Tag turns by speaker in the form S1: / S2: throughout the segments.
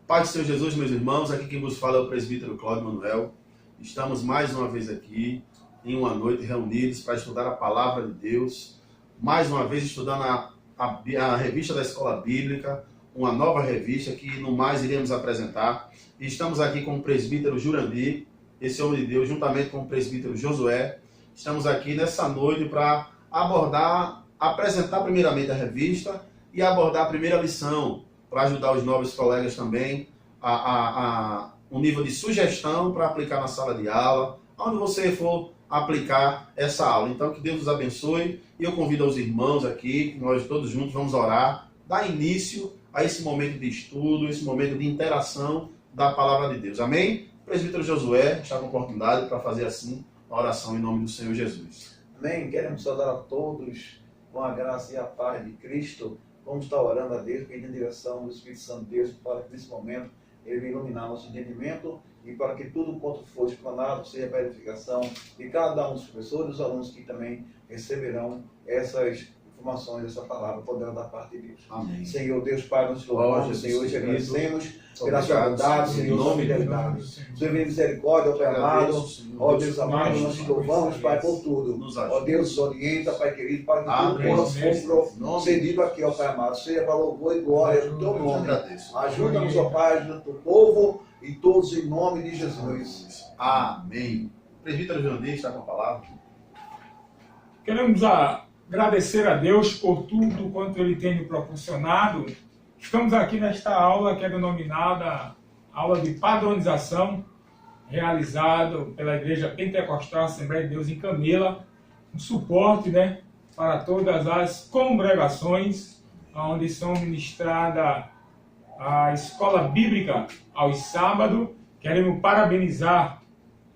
S1: Paz do Senhor Jesus, meus irmãos, aqui quem vos fala é o presbítero Cláudio Manuel. Estamos mais uma vez aqui, em uma noite, reunidos para estudar a Palavra de Deus. Mais uma vez estudando a revista da Escola Bíblica, uma nova revista que no mais iremos apresentar. E estamos aqui com o presbítero Jurandir, esse homem de Deus, juntamente com o presbítero Josué. Estamos aqui nessa noite para apresentar primeiramente a revista e abordar a primeira lição, para ajudar os novos colegas também um nível de sugestão para aplicar na sala de aula, onde você for aplicar essa aula. Então, que Deus nos abençoe e eu convido os irmãos aqui, que nós todos juntos vamos orar, dar início a esse momento de estudo, esse momento de interação da Palavra de Deus. Amém? O presbítero Josué está com oportunidade para fazer assim a oração em nome do Senhor Jesus.
S2: Amém? Queremos saudar a todos com a graça e a paz de Cristo. Vamos estar orando a Deus, pedindo a direção do Espírito Santo de Deus, para que nesse momento Ele venha iluminar nosso entendimento e para que tudo quanto for explanado seja para a edificação de cada um dos professores e dos alunos que também receberão essas informações, essa palavra, poderão da parte de Deus.
S1: Amém.
S2: Senhor Deus, Pai, nós te louvamos, Senhor, te agradecemos pela sua bondade, Senhor, sua fidelidade. Senhor, vem misericórdia, ó Pai amado, ó Deus amado, nós te louvamos, Pai, por tudo. Ó Deus, orienta, Pai querido, para que tudo possa ser dito aqui, ó Pai amado, seja para louvor e glória do teu nome. Ajuda-nos, ó Pai, ajuda o teu povo e todos em nome de Jesus.
S1: Amém. O presbítero Jurandir está com a palavra.
S3: Queremos agradecer a Deus por tudo quanto Ele tem nos proporcionado. Estamos aqui nesta aula que é denominada aula de padronização, realizado pela Igreja Pentecostal Assembleia de Deus em Camila, um suporte, para todas as congregações onde são ministrada a escola bíblica aos sábados. Queremos parabenizar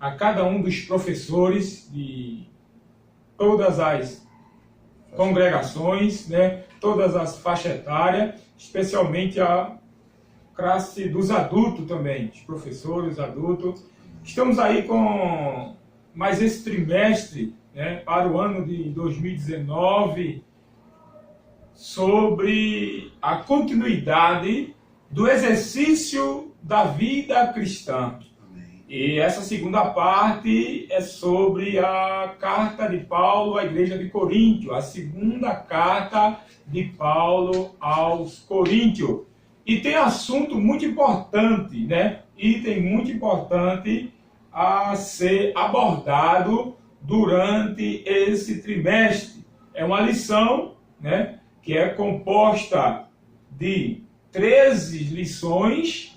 S3: a cada um dos professores de todas as congregações, todas as faixas etárias, especialmente a classe dos adultos também, os professores adultos. Estamos aí com mais esse trimestre, para o ano de 2019, sobre a continuidade do exercício da vida cristã. E essa segunda parte é sobre a carta de Paulo à igreja de Coríntio, a segunda carta de Paulo aos Coríntios. E tem assunto muito importante, item muito importante a ser abordado durante esse trimestre. É uma lição, que é composta de 13 lições,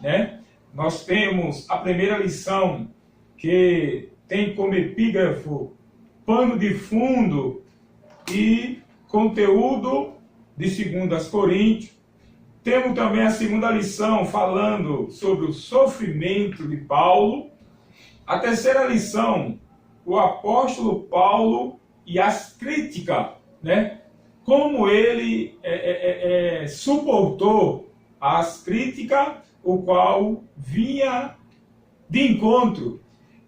S3: Nós temos a primeira lição, que tem como epígrafo pano de fundo e conteúdo de 2 Coríntios. Temos também a segunda lição falando sobre o sofrimento de Paulo. A terceira lição, o apóstolo Paulo e as críticas, como ele suportou as críticas, o qual vinha de encontro.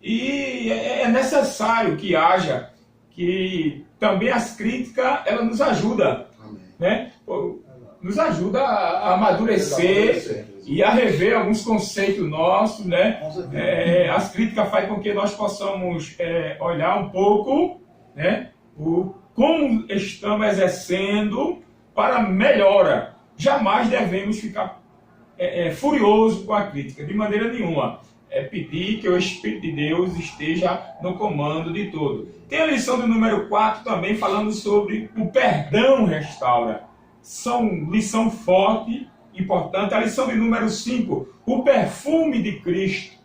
S3: E é necessário que haja, que também as críticas, ela nos ajuda, nos ajuda a amadurecer e a rever alguns conceitos nossos, as críticas fazem com que nós possamos olhar um pouco, como estamos exercendo para melhora. Jamais devemos ficar furioso com a crítica, de maneira nenhuma. É pedir que o Espírito de Deus esteja no comando de tudo. Tem a lição do número 4 também falando sobre o perdão restaura. Lição forte, importante. A lição de número 5, o perfume de Cristo.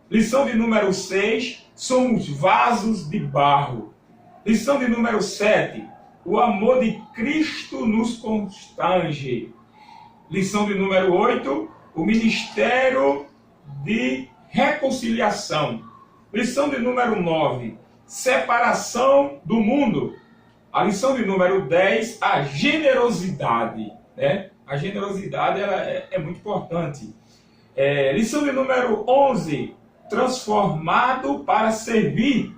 S3: Lição de número 6, somos vasos de barro. Lição de número 7, o amor de Cristo nos constrange. Lição de número 8, o ministério de reconciliação. Lição de número 9, separação do mundo. A lição de número 10, a generosidade. A generosidade ela é muito importante. Lição de número 11, transformado para servir.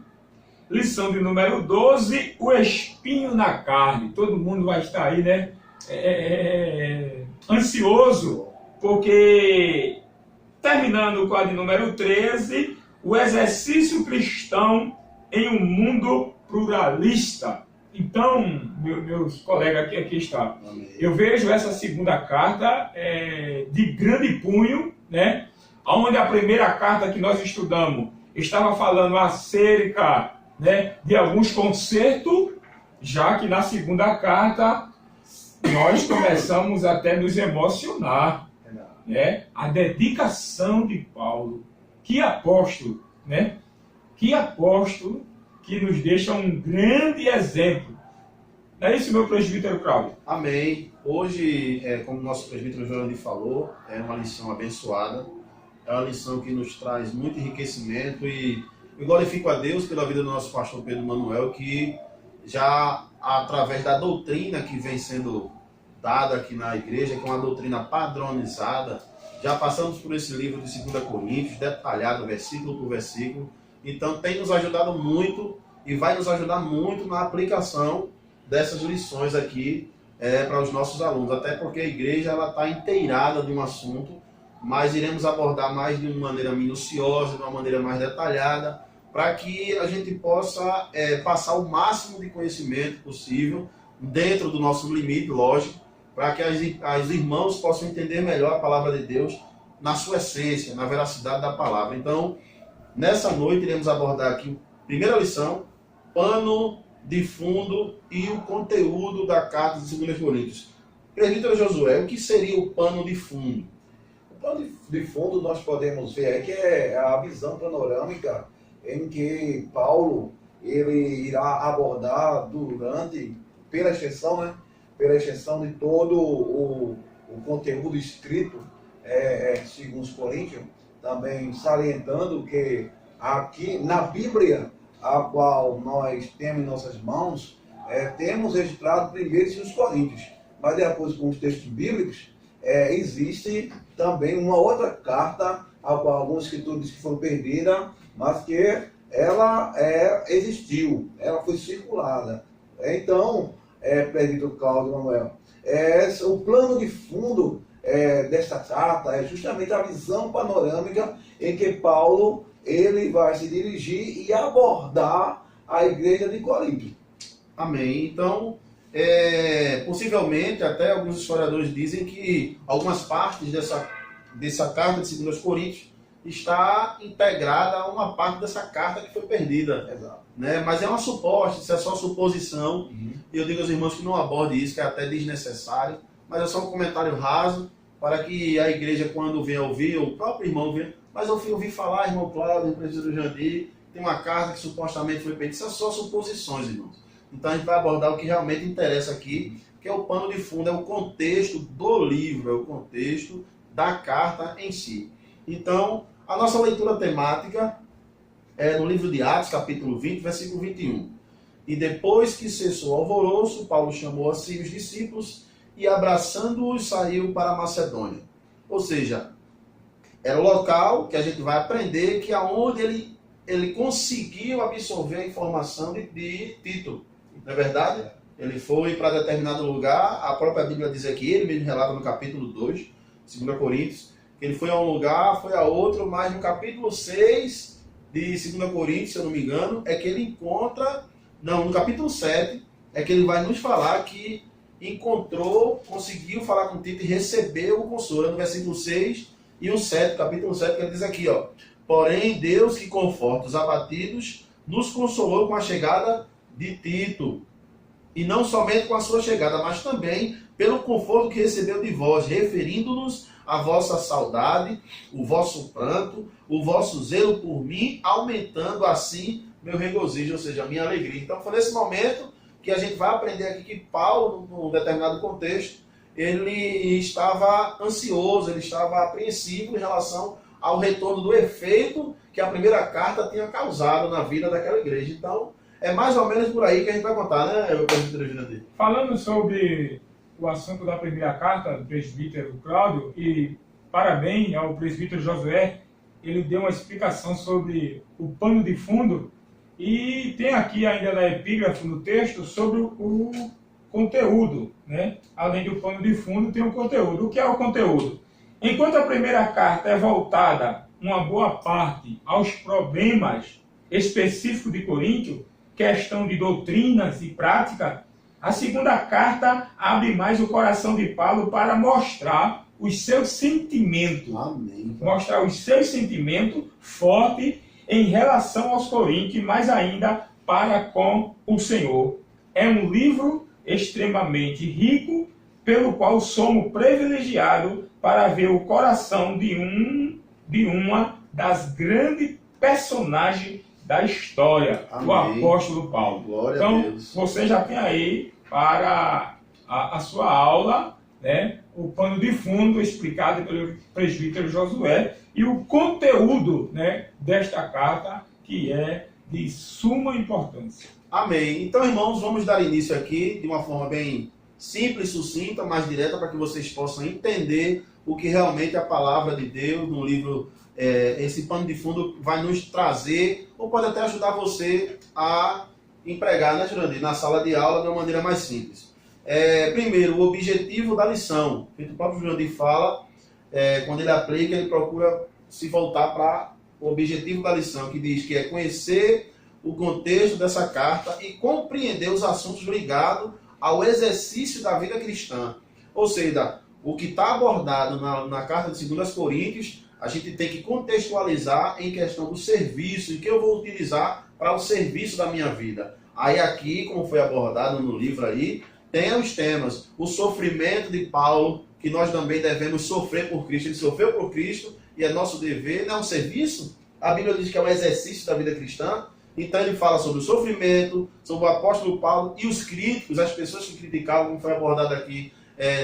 S3: Lição de número 12, o espinho na carne. Todo mundo vai estar aí, ansioso, porque terminando com a de número 13, o exercício cristão em um mundo pluralista. Então, meus colegas, aqui está. Amém. Eu vejo essa segunda carta de grande punho, né? Onde a primeira carta que nós estudamos estava falando acerca, né, de alguns concertos, já que na segunda carta nós começamos até a nos emocionar, né? A dedicação de Paulo. Que apóstolo, né? Que apóstolo que nos deixa um grande exemplo. Não é isso, meu presbítero Cláudio?
S1: Amém. Hoje, como o nosso presbítero Jorandi falou, é uma lição abençoada. É uma lição que nos traz muito enriquecimento e eu glorifico a Deus pela vida do nosso pastor Pedro Manuel, que já através da doutrina que vem sendo dada aqui na igreja, que é uma doutrina padronizada, já passamos por esse livro de 2 Coríntios, detalhado versículo por versículo. Então tem nos ajudado muito e vai nos ajudar muito na aplicação dessas lições aqui para os nossos alunos, até porque a igreja está inteirada de um assunto, mas iremos abordar mais de uma maneira minuciosa, de uma maneira mais detalhada, para que a gente possa passar o máximo de conhecimento possível, dentro do nosso limite, lógico, para que as irmãos possam entender melhor a palavra de Deus na sua essência, na veracidade da palavra. Então, nessa noite iremos abordar aqui a primeira lição, pano de fundo e o conteúdo da carta de 2 Coríntios. Presbítero Josué, o que seria o pano de fundo?
S2: O pano de fundo nós podemos ver aí que é a visão panorâmica em que Paulo ele irá abordar pela extensão, né? Pela extensão de todo o conteúdo escrito segundo os Coríntios, também salientando que aqui na Bíblia, a qual nós temos em nossas mãos, temos registrado primeiro os Coríntios, mas de acordo com os textos bíblicos, existe também uma outra carta, a qual alguns escritores dizem que foi perdida, mas que ela existiu, ela foi circulada. Então, presbítero Cláudio Manuel, o plano de fundo desta carta é justamente a visão panorâmica em que Paulo ele vai se dirigir e abordar a igreja de Corinto.
S1: Amém. Então, possivelmente, até alguns historiadores dizem que algumas partes dessa carta de 2 Coríntios está integrada a uma parte dessa carta que foi perdida.
S2: Exato.
S1: Né? Mas é uma suposta, isso é só suposição. E eu digo aos irmãos que não aborde isso, que é até desnecessário, mas é só um comentário raso, para que a igreja, quando venha ouvir, o próprio irmão venha, mas eu ouvi falar, irmão Cláudio, presbítero Jandir, tem uma carta que supostamente foi perdida. Isso é só suposições, irmãos. Então a gente vai abordar o que realmente interessa aqui, que é o pano de fundo, é o contexto do livro, é o contexto da carta em si. Então, a nossa leitura temática é no livro de Atos, capítulo 20, versículo 21. E depois que cessou o alvoroço, Paulo chamou a si os discípulos e, abraçando-os, saiu para a Macedônia. Ou seja, era o local que a gente vai aprender que aonde ele conseguiu absorver a informação de Tito. Não é verdade? Ele foi para determinado lugar, a própria Bíblia diz aqui, ele mesmo relata no capítulo 2, 2 Coríntios, que ele foi a um lugar, foi a outro, mas no capítulo 6 de 2 Coríntios, se eu não me engano, é que ele encontra, no capítulo 7, é que ele vai nos falar que conseguiu falar com Tito e recebeu o consolo, no versículo 6 e o 7, capítulo 7, que ele diz aqui, ó, porém Deus que conforta os abatidos, nos consolou com a chegada de Tito, e não somente com a sua chegada, mas também pelo conforto que recebeu de vós, referindo-nos a vossa saudade, o vosso pranto, o vosso zelo por mim, aumentando assim meu regozijo, ou seja, a minha alegria. Então foi nesse momento que a gente vai aprender aqui que Paulo, num determinado contexto, ele estava ansioso, ele estava apreensivo em relação ao retorno do efeito que a primeira carta tinha causado na vida daquela igreja. Então, é mais ou menos por aí que a gente vai contar, né, meu presbítero Jandir?
S3: Falando sobre o assunto da primeira carta do presbítero Cláudio, e parabéns ao presbítero Josué, ele deu uma explicação sobre o pano de fundo, e tem aqui ainda na epígrafe, no texto, sobre o conteúdo, né? Além do pano de fundo, tem o conteúdo. O que é o conteúdo? Enquanto a primeira carta é voltada, uma boa parte, aos problemas específicos de Coríntio, questão de doutrinas e prática, a segunda carta abre mais o coração de Paulo para mostrar os seus sentimentos.
S1: Amém.
S3: Mostrar os seus sentimentos fortes em relação aos coríntios, mas ainda para com o Senhor. É um livro extremamente rico, pelo qual somos privilegiados para ver o coração de uma das grandes personagens da história,
S1: Amém.
S3: o apóstolo Paulo.
S1: Glória
S3: então,
S1: a Deus.
S3: você já tem aí para a sua aula, né, o pano de fundo explicado pelo presbítero Josué e o conteúdo, né, desta carta, que é de suma importância.
S1: Amém. Então, irmãos, vamos dar início aqui de uma forma bem simples, sucinta, mais direta, para que vocês possam entender o que realmente a palavra de Deus no livro, esse pano de fundo vai nos trazer, ou pode até ajudar você a empregar, né, Jurandir, na sala de aula de uma maneira mais simples. Primeiro, o objetivo da lição. O próprio Jurandir fala, quando ele aplica, ele procura se voltar para o objetivo da lição, que diz que é conhecer o contexto dessa carta e compreender os assuntos ligados ao exercício da vida cristã. Ou seja, o que está abordado na carta de 2 Coríntios, a gente tem que contextualizar em questão do serviço, e que eu vou utilizar para o serviço da minha vida. Aí aqui, como foi abordado no livro aí, tem os temas, o sofrimento de Paulo, que nós também devemos sofrer por Cristo. Ele sofreu por Cristo e é nosso dever, não é um serviço? A Bíblia diz que é um exercício da vida cristã. Então ele fala sobre o sofrimento, sobre o apóstolo Paulo e os críticos, as pessoas que criticavam, como foi abordado aqui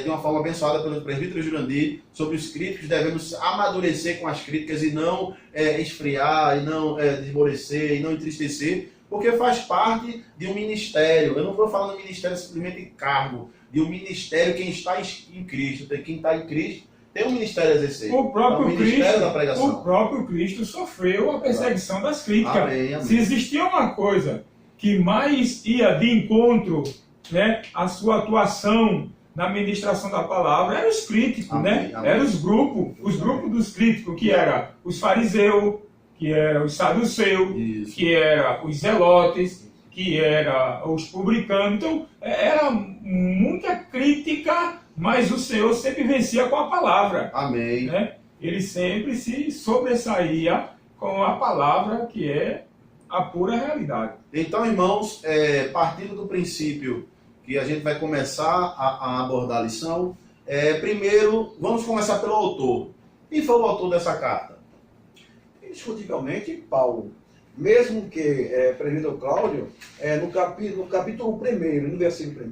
S1: de uma forma abençoada pelo presbítero Jurandir, sobre os críticos, devemos amadurecer com as críticas e não esfriar, e não desmorecer, e não entristecer, porque faz parte de um ministério. Eu não vou falar no ministério simplesmente de cargo, de um ministério quem está em Cristo. Quem está em Cristo tem um ministério a exercer.
S3: O próprio
S1: da
S3: Cristo sofreu a perseguição das críticas.
S1: Amém, amém.
S3: Se existia uma coisa que mais ia de encontro, né, à sua atuação na ministração da palavra, eram os críticos,
S1: amém,
S3: né?
S1: Amém.
S3: Eram os grupos dos críticos, que eram os fariseus, que eram os saduceus,
S1: Isso.
S3: que eram os zelotes, que eram os publicanos. Então, era muita crítica, mas o Senhor sempre vencia com a palavra.
S1: Amém.
S3: Né? Ele sempre se sobressaía com a palavra, que é a pura realidade.
S1: Então, irmãos, partindo do princípio que a gente vai começar a abordar a lição, primeiro, vamos começar pelo autor. Quem foi o autor dessa carta?
S2: Indiscutivelmente, Paulo. Mesmo que, presbítero Cláudio, no capítulo 1, no versículo 1,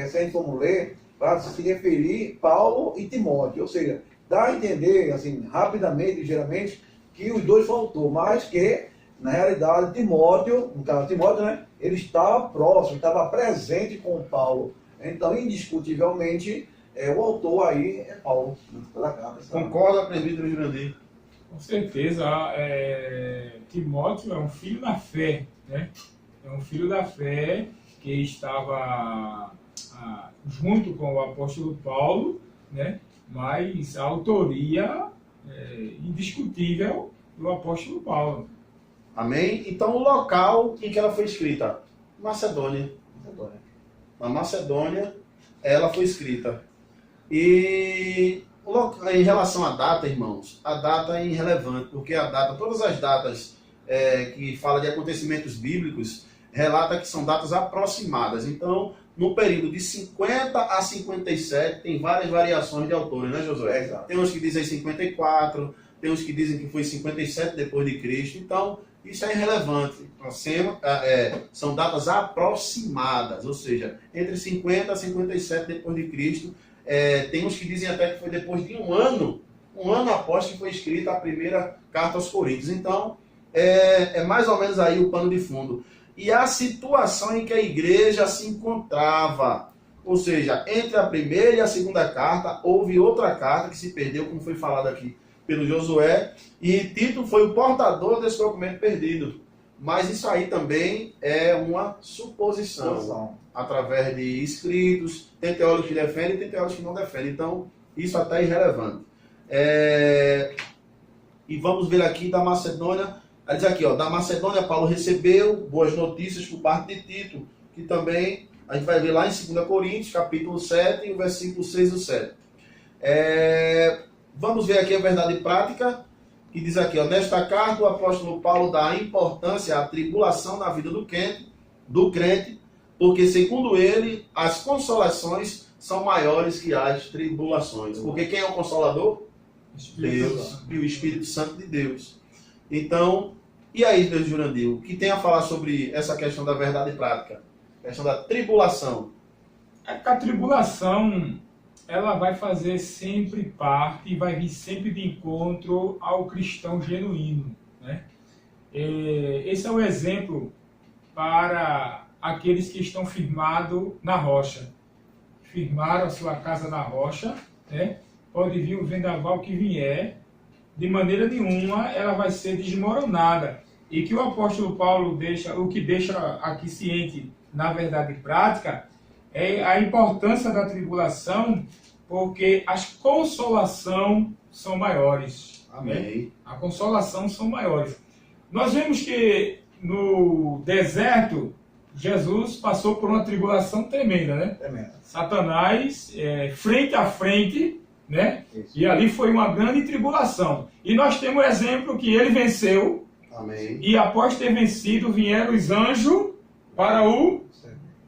S2: se a gente for ler, vai se referir Paulo e Timóteo. Ou seja, dá a entender, assim, rapidamente, ligeiramente, que os dois foram autores, mas que, na realidade, Timóteo, no caso Timóteo, né, ele estava próximo, estava presente com Paulo. Então, indiscutivelmente, o autor aí é Paulo.
S1: Concorda, presbítero Jurandir?
S3: Com certeza, Timóteo é um filho da fé, né? É um filho da fé que estava junto com o apóstolo Paulo, né? Mas a autoria indiscutível do apóstolo Paulo.
S1: Amém? Então, o local em que ela foi escrita? Macedônia. Na Macedônia, ela foi escrita. E em relação à data, irmãos, a data é irrelevante, porque a data, todas as datas que falam de acontecimentos bíblicos, relata que são datas aproximadas. Então, no período de 50 a 57, tem várias variações de autores, né, Josué?
S2: Exato.
S1: Tem uns que dizem 54, tem uns que dizem que foi 57 depois de Cristo. Então, isso é irrelevante. São datas aproximadas, ou seja, entre 50 a 57 depois de Cristo. Tem uns que dizem até que foi depois de um ano após que foi escrita a primeira carta aos Coríntios. Então, é mais ou menos aí o pano de fundo. E a situação em que a igreja se encontrava. Ou seja, entre a primeira e a segunda carta, houve outra carta que se perdeu, como foi falado aqui pelo Josué, e Tito foi o portador desse documento perdido. Mas isso aí também é uma suposição, através de escritos. Tem teólogos que defendem e tem teólogos que não defendem. Então, isso até é irrelevante. E vamos ver aqui da Macedônia. Aí diz aqui, ó, da Macedônia Paulo recebeu boas notícias por parte de Tito, que também a gente vai ver lá em 2 Coríntios, capítulo 7, o versículo 6 e 7. Vamos ver aqui a verdade prática, que diz aqui, ó, nesta carta o apóstolo Paulo dá importância à tribulação na vida do crente, porque segundo ele, as consolações são maiores que as tribulações. Porque quem é o Consolador? Deus e o Espírito Santo de Deus. Então, e aí, Deus Jurandir, o que tem a falar sobre essa questão da verdade prática? A questão da tribulação.
S3: É que a tribulação, ela vai fazer sempre parte e vai vir sempre de encontro ao cristão genuíno, né? Esse é o exemplo para aqueles que estão firmados na rocha. Firmaram a sua casa na rocha, né? Pode vir o vendaval que vier, de maneira nenhuma ela vai ser desmoronada. E que o apóstolo Paulo o que deixa aqui ciente na verdade prática é a importância da tribulação, porque as consolações são maiores.
S1: Amém.
S3: Né? A consolação são maiores. Nós vemos que no deserto Jesus passou por uma tribulação tremenda, né?
S2: Tremenda.
S3: Satanás frente a frente, né?
S2: Isso.
S3: E ali foi uma grande tribulação. E nós temos o exemplo que ele venceu.
S1: Amém.
S3: E após ter vencido, vieram os anjos para o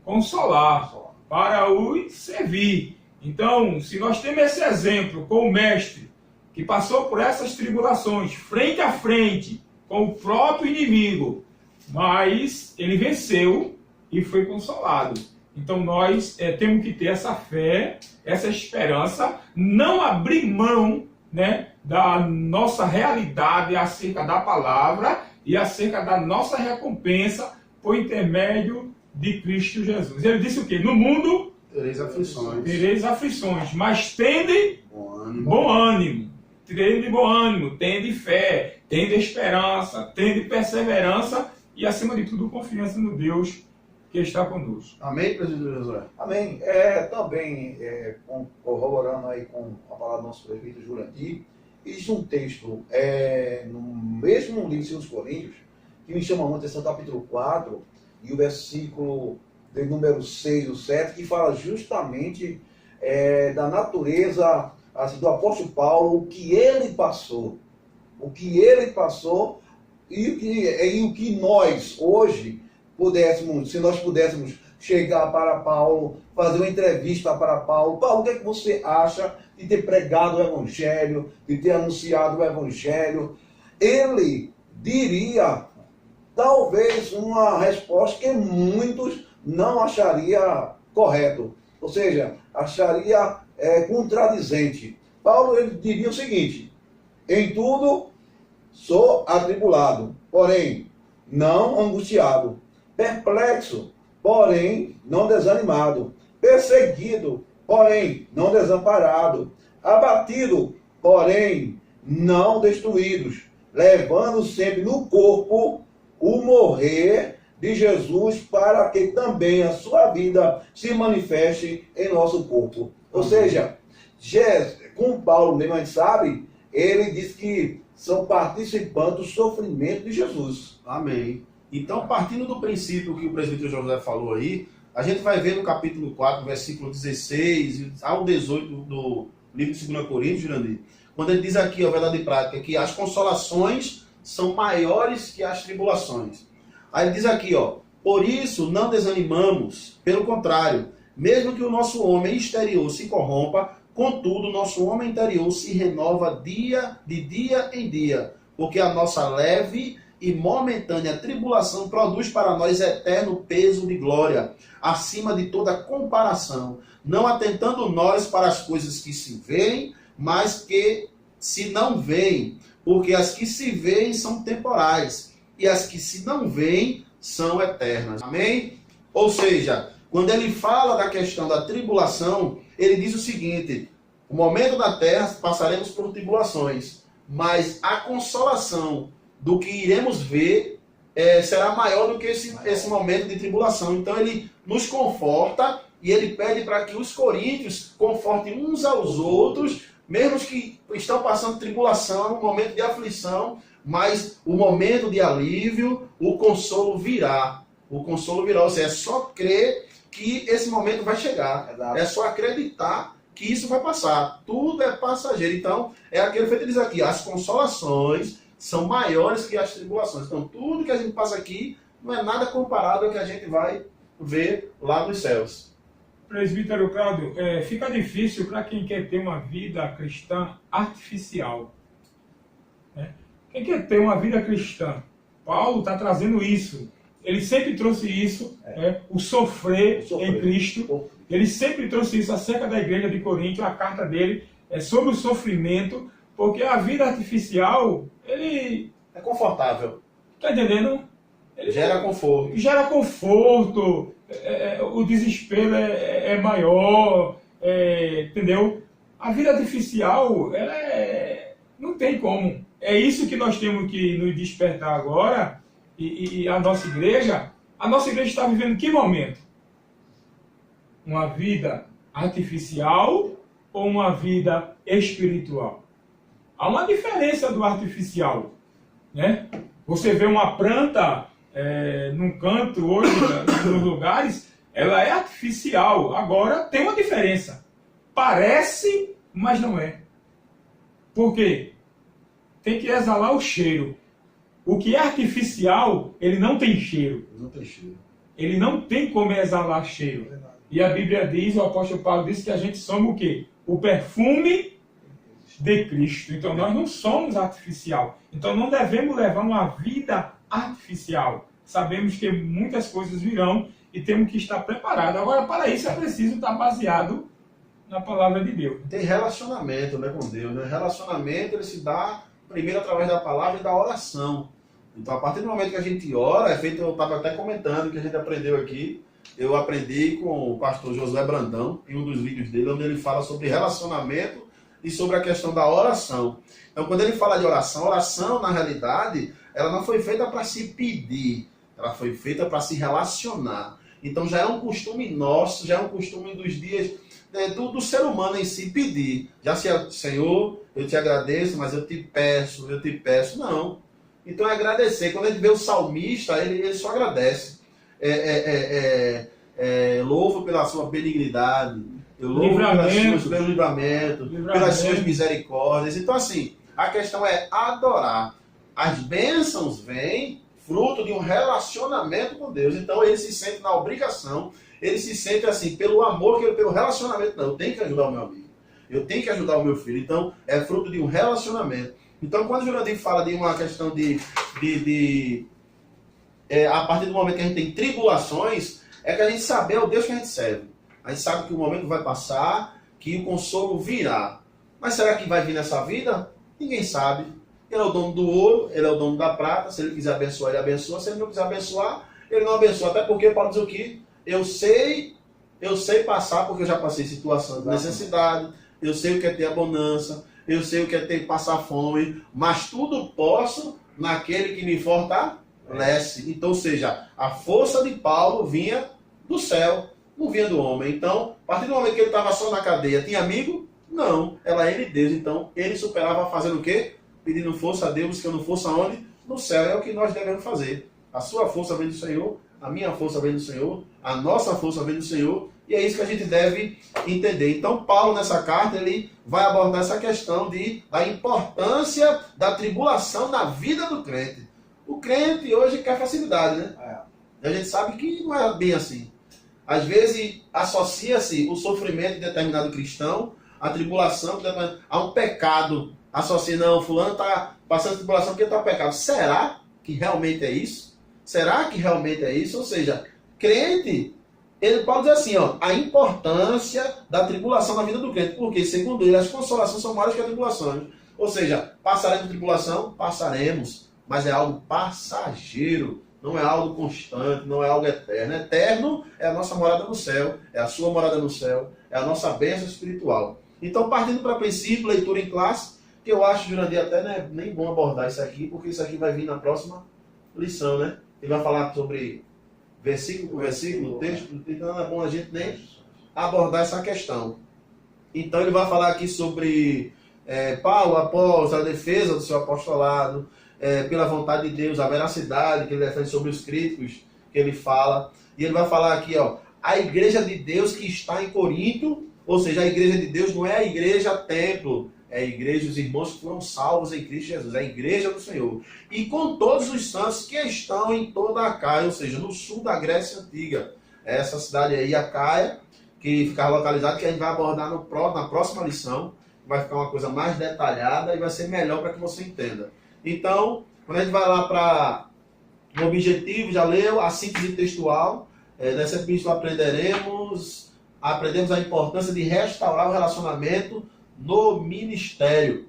S3: consolar, para o servir. Então, se nós temos esse exemplo com o mestre, que passou por essas tribulações, frente a frente, com o próprio inimigo, mas ele venceu e foi consolado. Então nós temos que ter essa fé, essa esperança, não abrir mão, né, da nossa realidade acerca da palavra e acerca da nossa recompensa por intermédio de Cristo Jesus. Ele disse o quê? No mundo
S1: tereis aflições.
S3: Tereis aflições, mas tende bom ânimo. Tende bom ânimo, tende fé, tende esperança, tende perseverança e, acima de tudo, confiança no Deus que está conosco.
S1: Amém, presidente Josué?
S2: Amém. Também, corroborando aí com a palavra do nosso prefeito Jurandir, existe um texto no mesmo livro de 2 Coríntios, que me chama muito atenção, capítulo 4, e o versículo de número 6 ou 7, que fala justamente da natureza assim, do apóstolo Paulo, o que ele passou. O que ele passou e o que nós, hoje, se nós pudéssemos chegar para Paulo, fazer uma entrevista para Paulo, Paulo, o que é que você acha de ter pregado o Evangelho, de ter anunciado o Evangelho? Ele diria, talvez, uma resposta que muitos não acharia correto, ou seja, acharia contradizente. Paulo ele diria o seguinte: em tudo sou atribulado, porém não angustiado, perplexo, porém não desanimado, perseguido, porém não desamparado, abatido, porém não destruídos, levando sempre no corpo o morrer de Jesus, para que também a sua vida se manifeste em nosso corpo. Ou seja, com Paulo mesmo a gente sabe, ele diz que são participantes do sofrimento de Jesus.
S1: Amém. Então, partindo do princípio que o presbítero José falou aí, a gente vai ver no capítulo 4, versículo 16 ao 18 do livro de 2 Coríntios, Jurandir, quando ele diz aqui, a verdade prática, que as consolações são maiores que as tribulações. Aí ele diz aqui, ó, por isso não desanimamos, pelo contrário, mesmo que o nosso homem exterior se corrompa, contudo, nosso homem interior se renova de dia em dia, porque a nossa leve e momentânea tribulação produz para nós eterno peso de glória, acima de toda comparação, não atentando nós para as coisas que se veem, mas que se não veem, porque as que se veem são temporais, e as que se não veem são eternas. Amém? Ou seja, quando ele fala da questão da tribulação, ele diz o seguinte: o momento da terra passaremos por tribulações, mas a consolação do que iremos ver será maior do que esse momento de tribulação. Então ele nos conforta e ele pede para que os coríntios confortem uns aos outros mesmo que estão passando tribulação, um momento de aflição, mas o momento de alívio, o consolo virá. O consolo virá, ou seja, é só crer que esse momento vai chegar.
S2: Exato.
S1: É só acreditar que isso vai passar. Tudo é passageiro. Então, é aquele feito diz aqui, as consolações são maiores que as tribulações. Então, tudo que a gente passa aqui não é nada comparado ao que a gente vai ver lá nos céus.
S3: Presbítero Cláudio, fica difícil para quem quer ter uma vida cristã artificial. Né? Quem quer ter uma vida cristã? Paulo está trazendo isso. Ele sempre trouxe isso, o sofrer em Cristo. Ele sempre trouxe isso acerca da igreja de Corinto. A carta dele é sobre o sofrimento, porque a vida artificial, ele...
S1: é confortável.
S3: Está entendendo? Ele
S1: gera conforto.
S3: Gera conforto, o desespero é maior, entendeu? A vida artificial, não tem como. É isso que nós temos que nos despertar agora. E a nossa igreja está vivendo que momento? Uma vida artificial ou uma vida espiritual? Há uma diferença do artificial, né? Você vê uma planta num canto hoje, nos lugares, ela é artificial. Agora tem uma diferença. Parece, mas não é. Por quê? Tem que exalar o cheiro. O que é artificial, ele não tem cheiro.
S1: Não tem cheiro.
S3: Ele não tem como exalar cheiro. E a Bíblia diz, o apóstolo Paulo diz que a gente somos o quê? O perfume de Cristo. Então nós não somos artificial. Então não devemos levar uma vida artificial. Sabemos que muitas coisas virão e temos que estar preparados. Agora, para isso é preciso estar baseado na palavra de Deus.
S1: Tem relacionamento, né, com Deus. Né? Relacionamento ele se dá primeiro através da palavra e da oração. Então, a partir do momento que a gente ora, eu estava até comentando que a gente aprendeu aqui, eu aprendi com o pastor Josué Brandão, em um dos vídeos dele, onde ele fala sobre relacionamento e sobre a questão da oração. Então, quando ele fala de oração, na realidade, ela não foi feita para se pedir, ela foi feita para se relacionar. Então, já é um costume nosso, já é um costume dos dias do ser humano em si pedir. Já se Senhor, eu te agradeço, mas eu te peço. Não. Então é agradecer. Quando a gente vê o salmista, ele só agradece. Louvo pela sua benignidade. Eu louvo pelo livramento, pelas suas misericórdias. Então assim, a questão é adorar. As bênçãos vêm fruto de um relacionamento com Deus. Então ele se sente na obrigação, ele se sente assim, pelo amor, pelo relacionamento. Não, eu tenho que ajudar o meu amigo. Eu tenho que ajudar o meu filho. Então, é fruto de um relacionamento. Então, quando o Jurandir fala de uma questão a partir do momento que a gente tem tribulações, é que a gente sabe o Deus que a gente serve. A gente sabe que o momento vai passar, que o consolo virá. Mas será que vai vir nessa vida? Ninguém sabe. Ele é o dono do ouro, ele é o dono da prata. Se ele quiser abençoar, ele abençoa. Se ele não quiser abençoar, ele não abençoa. Até porque Paulo diz o quê? Eu sei passar, porque eu já passei situação de necessidade. Eu sei o que é ter a bonança, eu sei o que é ter passar fome, mas tudo posso naquele que me fortalece. Então, ou seja, a força de Paulo vinha do céu, não vinha do homem. Então, a partir do momento que ele estava só na cadeia, tinha amigo? Não, era ele Deus. Então, ele superava fazendo o quê? Pedindo força a Deus, buscando força onde? No céu. É o que nós devemos fazer. A sua força vem do Senhor, a minha força vem do Senhor, a nossa força vem do Senhor. E é isso que a gente deve entender. Então, Paulo, nessa carta, ele vai abordar essa questão da importância da tribulação na vida do crente. O crente hoje quer facilidade, né? A gente sabe que não é bem assim. Às vezes, associa-se o sofrimento de determinado cristão, a tribulação a um pecado. Associa, não, fulano está passando tribulação porque está pecado. Será que realmente é isso? Será que realmente é isso? Ou seja, crente... Paulo diz assim, a importância da tribulação na vida do crente, porque, segundo ele, as consolações são maiores que as tribulações. Ou seja, passaremos tribulação? Passaremos, mas é algo passageiro, não é algo constante, não é algo eterno. Eterno é a nossa morada no céu, é a sua morada no céu, é a nossa bênção espiritual. Então, partindo para princípio, leitura em classe, que eu acho, Jurandir, até não é nem bom abordar isso aqui, porque isso aqui vai vir na próxima lição, né? Ele vai falar sobre... versículo por versículo, texto, então não é bom a gente nem abordar essa questão. Então ele vai falar aqui sobre Paulo, após a defesa do seu apostolado, pela vontade de Deus, a veracidade que ele defende sobre os críticos que ele fala. E ele vai falar aqui, ó, a igreja de Deus que está em Corinto, ou seja, a igreja de Deus não é a igreja templo, é a igreja dos irmãos que foram salvos em Cristo Jesus, é a igreja do Senhor. E com todos os santos que estão em toda a Acaia, ou seja, no sul da Grécia Antiga. Essa cidade aí, Acaia, que fica localizada, que a gente vai abordar na próxima lição. Vai ficar uma coisa mais detalhada e vai ser melhor para que você entenda. Então, quando a gente vai lá para o objetivo, já leu a síntese textual, nessa epístola aprendemos a importância de restaurar o relacionamento no ministério.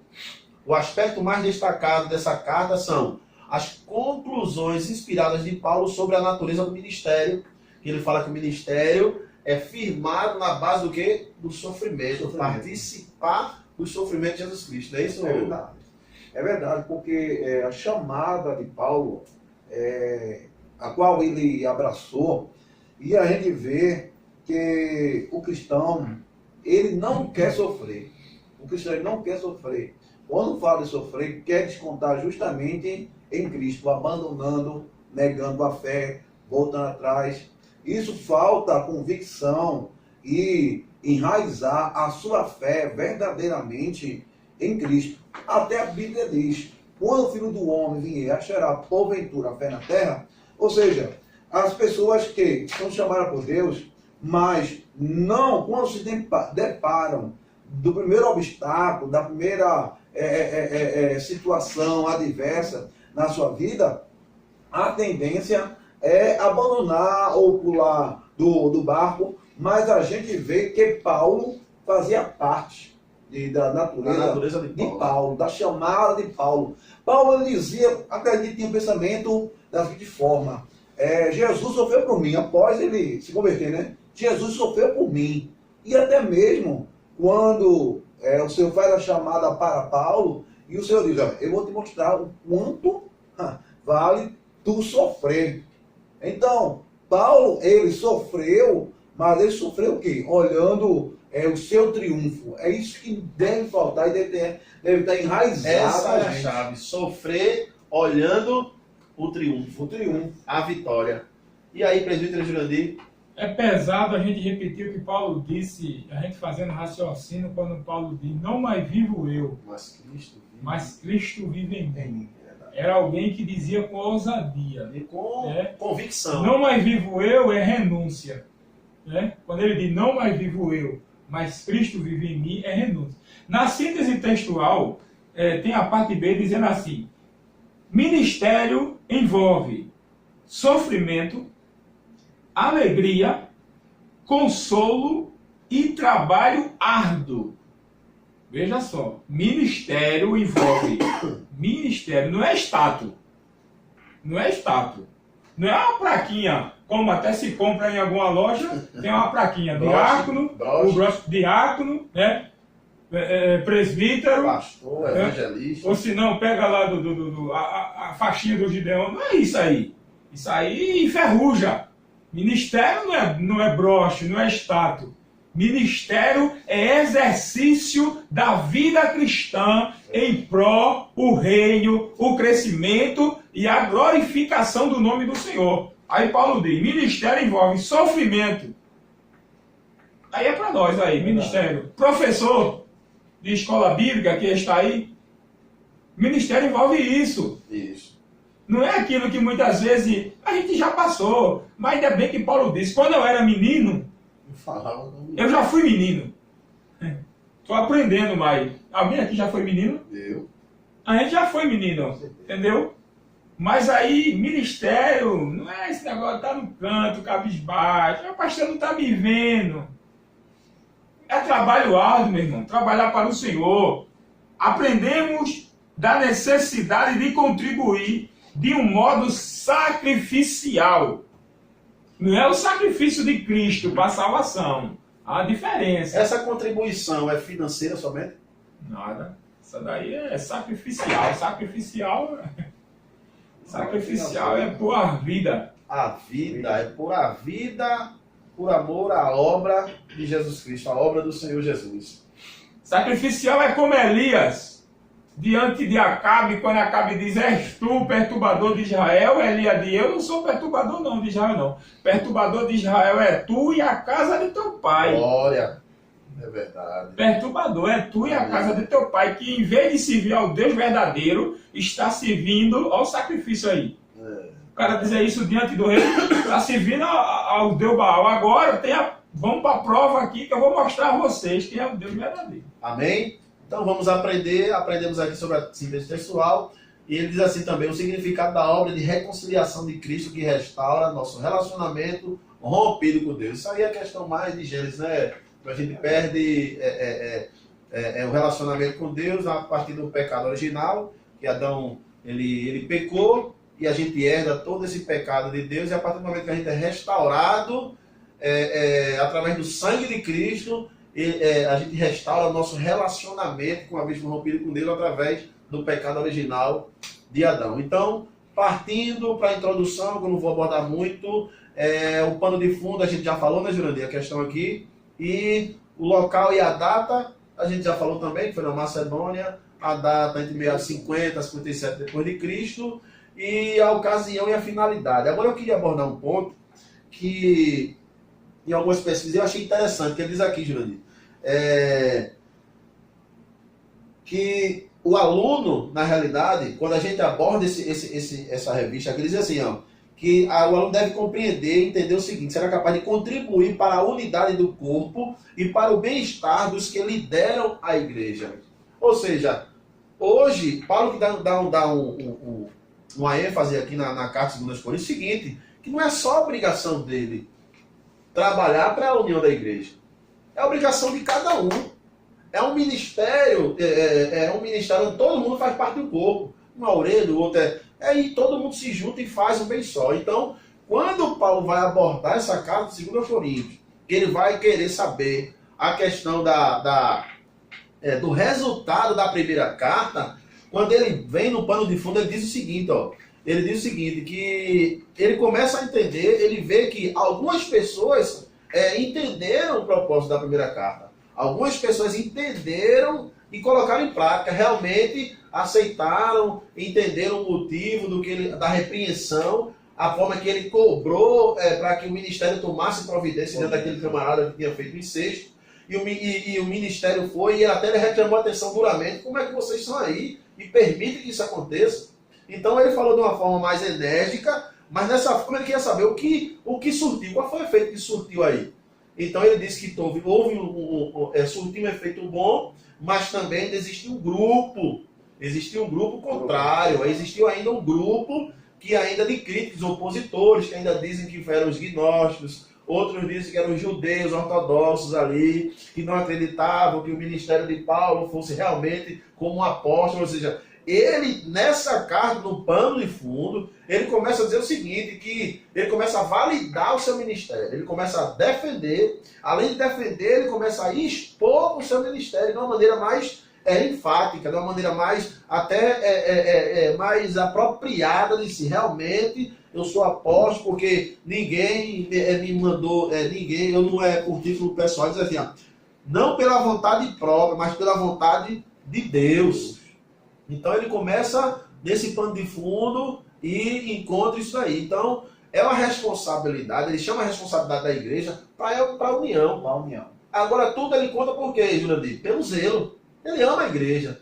S1: O aspecto mais destacado dessa carta são as conclusões inspiradas de Paulo sobre a natureza do ministério. Ele fala que o ministério é firmado na base do quê? Do sofrimento. Participar do sofrimento de Jesus Cristo. Não é isso?
S2: É verdade. É verdade, porque a chamada de Paulo, a qual ele abraçou, e a gente vê que o cristão, ele não quer sofrer. O cristão ele não quer sofrer. Quando fala de sofrer, quer descontar justamente em Cristo, abandonando, negando a fé, voltando atrás. Isso falta convicção e enraizar a sua fé verdadeiramente em Cristo. Até a Bíblia diz, quando o Filho do Homem vier, achará porventura a fé na terra? Ou seja, as pessoas que são chamadas por Deus, mas não, quando se deparam do primeiro obstáculo, da primeira situação adversa na sua vida, a tendência é abandonar ou pular do barco, mas a gente vê que Paulo fazia parte da natureza de Paulo, da chamada de Paulo. Paulo ele dizia, acredito, tinha um pensamento da seguinte forma, Jesus sofreu por mim, após ele se converter, né? Jesus sofreu por mim. E até mesmo quando o Senhor faz a chamada para Paulo, e o Senhor diz, eu vou te mostrar o quanto vale tu sofrer. Então, Paulo, ele sofreu, mas ele sofreu o quê? Olhando o seu triunfo. É isso que deve faltar e deve estar enraizado.
S1: Essa é a chave. Sofrer olhando o triunfo. A vitória. E aí, presbítero Jurandir?
S3: É pesado a gente repetir o que Paulo disse, a gente fazendo raciocínio quando Paulo diz, não mais vivo eu, mas Cristo vive em mim. Era alguém que dizia com ousadia.
S1: E com convicção.
S3: Não mais vivo eu é renúncia. Né? Quando ele diz não mais vivo eu, mas Cristo vive em mim, é renúncia. Na síntese textual, tem a parte B dizendo assim, ministério envolve sofrimento, alegria, consolo e trabalho árduo. Veja só, ministério envolve ministério, não é status. Não é status. Não é uma plaquinha, como até se compra em alguma loja, tem uma plaquinha, diácono, diácono, né? Presbítero,
S1: pastor, evangelista.
S3: Ou se não, pega lá a faixinha do Gideão. Não é isso aí. Isso aí enferruja. Ministério não é broche, não é status. Ministério é exercício da vida cristã em pró o reino, o crescimento e a glorificação do nome do Senhor. Aí Paulo diz, ministério envolve sofrimento. Aí é para nós aí, ministério. Professor de escola bíblica que está aí, ministério envolve isso.
S1: Isso.
S3: Não é aquilo que muitas vezes a gente já passou, mas ainda bem que Paulo disse, quando eu era menino, eu já fui menino. Estou aprendendo mais. Alguém aqui já foi menino?
S1: Eu.
S3: A gente já foi menino, entendeu? Mas aí, ministério, não é esse negócio de estar no canto, cabisbaixo. O pastor não está me vendo. É trabalho árduo, meu irmão. Trabalhar para o Senhor. Aprendemos da necessidade de contribuir de um modo sacrificial. Não é o sacrifício de Cristo para a salvação. Há diferença.
S1: Essa contribuição é financeira somente?
S3: Nada. Isso daí é sacrificial. Sacrificial é por a vida.
S1: A vida é por a vida, por amor à obra de Jesus Cristo, a obra do Senhor Jesus.
S3: Sacrificial é como Elias, diante de Acabe, quando Acabe diz, és tu, perturbador de Israel, Elias diz, eu não sou perturbador não de Israel não. Perturbador de Israel é tu e a casa de teu pai.
S1: Glória, é verdade.
S3: Perturbador é tu e a casa de teu pai, que em vez de servir ao Deus verdadeiro, está servindo ao sacrifício aí. O cara dizer isso diante do rei, está servindo ao Deus Baal. Agora vamos para a prova aqui que eu vou mostrar a vocês quem é o Deus verdadeiro.
S1: Amém? Então vamos aprender. Aprendemos aqui sobre a síntese textual. E ele diz assim também, o significado da obra de reconciliação de Cristo que restaura nosso relacionamento rompido com Deus. Isso aí é a questão mais de Gênesis, né? A gente perde o relacionamento com Deus a partir do pecado original, que Adão ele pecou, e a gente herda todo esse pecado de Deus, e a partir do momento que a gente é restaurado através do sangue de Cristo, a gente restaura o nosso relacionamento com a vez rompido com Deus através do pecado original de Adão. Então, partindo para a introdução, que eu não vou abordar muito, o pano de fundo a gente já falou, né, Jurandir? A questão aqui. E o local e a data, a gente já falou também, que foi na Macedônia, a data entre 650 e 57 depois de Cristo, e a ocasião e a finalidade. Agora eu queria abordar um ponto que em algumas pesquisas eu achei interessante, que ele diz aqui, Jurandir, que o aluno, na realidade, quando a gente aborda essa revista aqui, ele diz assim, que o aluno deve compreender e entender o seguinte: será capaz de contribuir para a unidade do corpo e para o bem-estar dos que lideram a igreja. Ou seja, hoje, Paulo que dá uma ênfase aqui na carta de 2 Coríntios, é o seguinte, que não é só obrigação dele trabalhar para a união da igreja. É obrigação de cada um. É um ministério, um ministério onde todo mundo faz parte do corpo. Um é a orelha, o outro e todo mundo se junta e faz um bem só. Então, quando Paulo vai abordar essa carta de 2 Coríntios, ele vai querer saber a questão do resultado da primeira carta, quando ele vem no pano de fundo, ele diz o seguinte, que ele começa a entender, ele vê que algumas pessoas entenderam o propósito da primeira carta. Algumas pessoas entenderam e colocaram em prática, realmente aceitaram, entenderam o motivo da repreensão, a forma que ele cobrou para que o ministério tomasse providência dentro daquele camarada que tinha feito incesto, e o ministério foi, e até ele reclamou a atenção duramente: como é que vocês estão aí e permitem que isso aconteça? Então ele falou de uma forma mais enérgica, mas dessa forma ele queria saber o que surtiu, qual foi o efeito que surtiu aí. Então ele disse que surtiu um efeito bom, mas também existiu um grupo contrário, existiu ainda um grupo que ainda de críticos, opositores, que ainda dizem que eram os gnósticos, outros dizem que eram os judeus ortodoxos ali, que não acreditavam que o ministério de Paulo fosse realmente como um apóstolo. Ou seja, ele, nessa carta, no pano de fundo, ele começa a dizer o seguinte, que ele começa a validar o seu ministério, ele começa a defender, além de defender, ele começa a expor o seu ministério de uma maneira mais enfática, de uma maneira mais até mais apropriada de si. Realmente, eu sou apóstolo porque ninguém me mandou, eu não é por título pessoal, diz assim, não pela vontade própria, mas pela vontade de Deus. Então ele começa nesse pano de fundo e encontra isso aí. Então é uma responsabilidade, ele chama a responsabilidade da igreja para a união. Agora tudo ele conta por quê, Jurandir? Pelo zelo. Ele ama a igreja.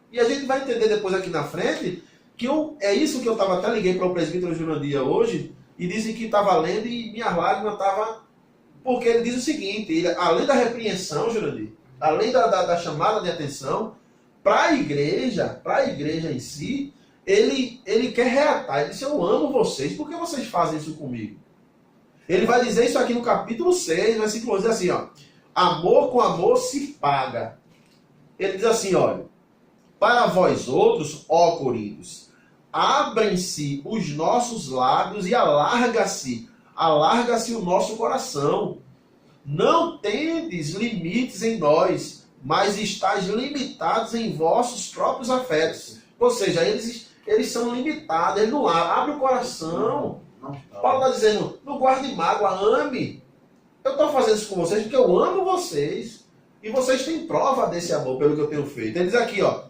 S1: E a gente vai entender depois aqui na frente que é isso que eu até liguei para o presbítero Jurandir hoje, e disse que estava lendo e minha lágrima estava... Porque ele diz o seguinte, além da repreensão, Jurandir, além da chamada de atenção, para a igreja em si, ele quer reatar. Ele disse: eu amo vocês, por que vocês fazem isso comigo? Ele vai dizer isso aqui no capítulo 6, versículo 11, assim, amor com amor se paga. Ele diz assim, olha, para vós outros, ó Coríntios, abrem-se os nossos lábios e alarga-se o nosso coração. Não tendes limites em nós, mas estáis limitados em vossos próprios afetos. Ou seja, eles são limitados, ele não abre o coração. Paulo está dizendo, não guarde mágoa, ame. Eu estou fazendo isso com vocês porque eu amo vocês. E vocês têm prova desse amor, pelo que eu tenho feito. Ele diz aqui, ó,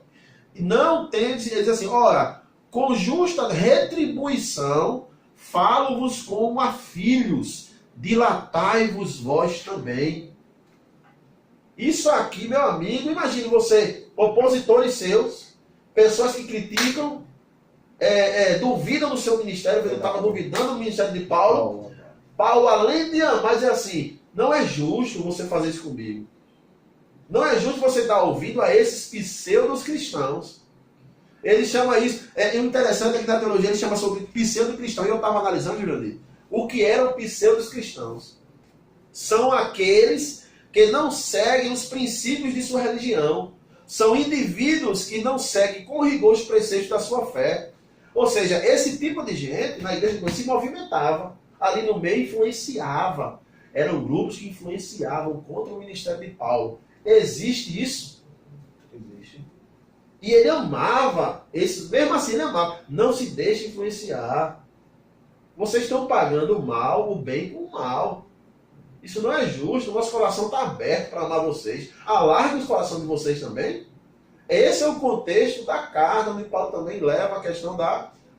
S1: não tendes, ele diz assim, ora, com justa retribuição, falo-vos como a filhos, dilatai-vos vós também. Isso aqui, meu amigo, imagine você, opositores seus, pessoas que criticam, duvidam do seu ministério, ele estava duvidando do ministério de Paulo. Paulo, além de amar, diz assim, não é justo você fazer isso comigo. Não é justo você dar ouvido a esses pseudos cristãos. Ele chama isso, o interessante é que na teologia ele chama sobre pseudo-cristão, e eu estava analisando, Jurandir, o que eram pseudos cristãos. São aqueles que não seguem os princípios de sua religião. São indivíduos que não seguem com rigor os preceitos da sua fé. Ou seja, esse tipo de gente na igreja de Deus se movimentava, ali no meio influenciava. Eram grupos que influenciavam contra o ministério de Paulo. Existe isso? Existe. E ele amava, mesmo assim ele amava. Não se deixe influenciar. Vocês estão pagando o mal, o bem com o mal. Isso não é justo. O nosso coração está aberto para amar vocês. Alargue os corações de vocês também. Esse é o contexto da carta, onde Paulo também leva a questão do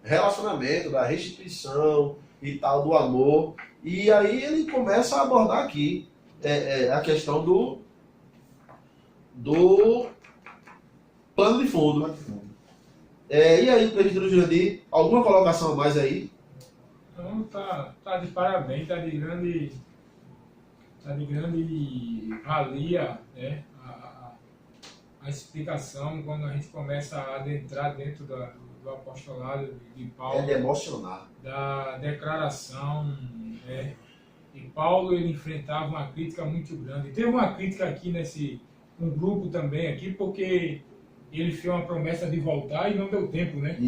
S1: relacionamento, da restituição e tal, do amor. E aí ele começa a abordar aqui a questão do plano de fundo. E aí, presbítero Jurandir, alguma colocação a mais aí?
S3: Não, tá de parabéns, tá de grande valia, né? A explicação quando a gente começa a adentrar dentro do apostolado de Paulo.
S1: É de emocionar.
S3: Da declaração, né? E Paulo, ele enfrentava uma crítica muito grande. Teve uma crítica aqui um grupo também aqui, porque ele fez uma promessa de voltar e não deu tempo, né?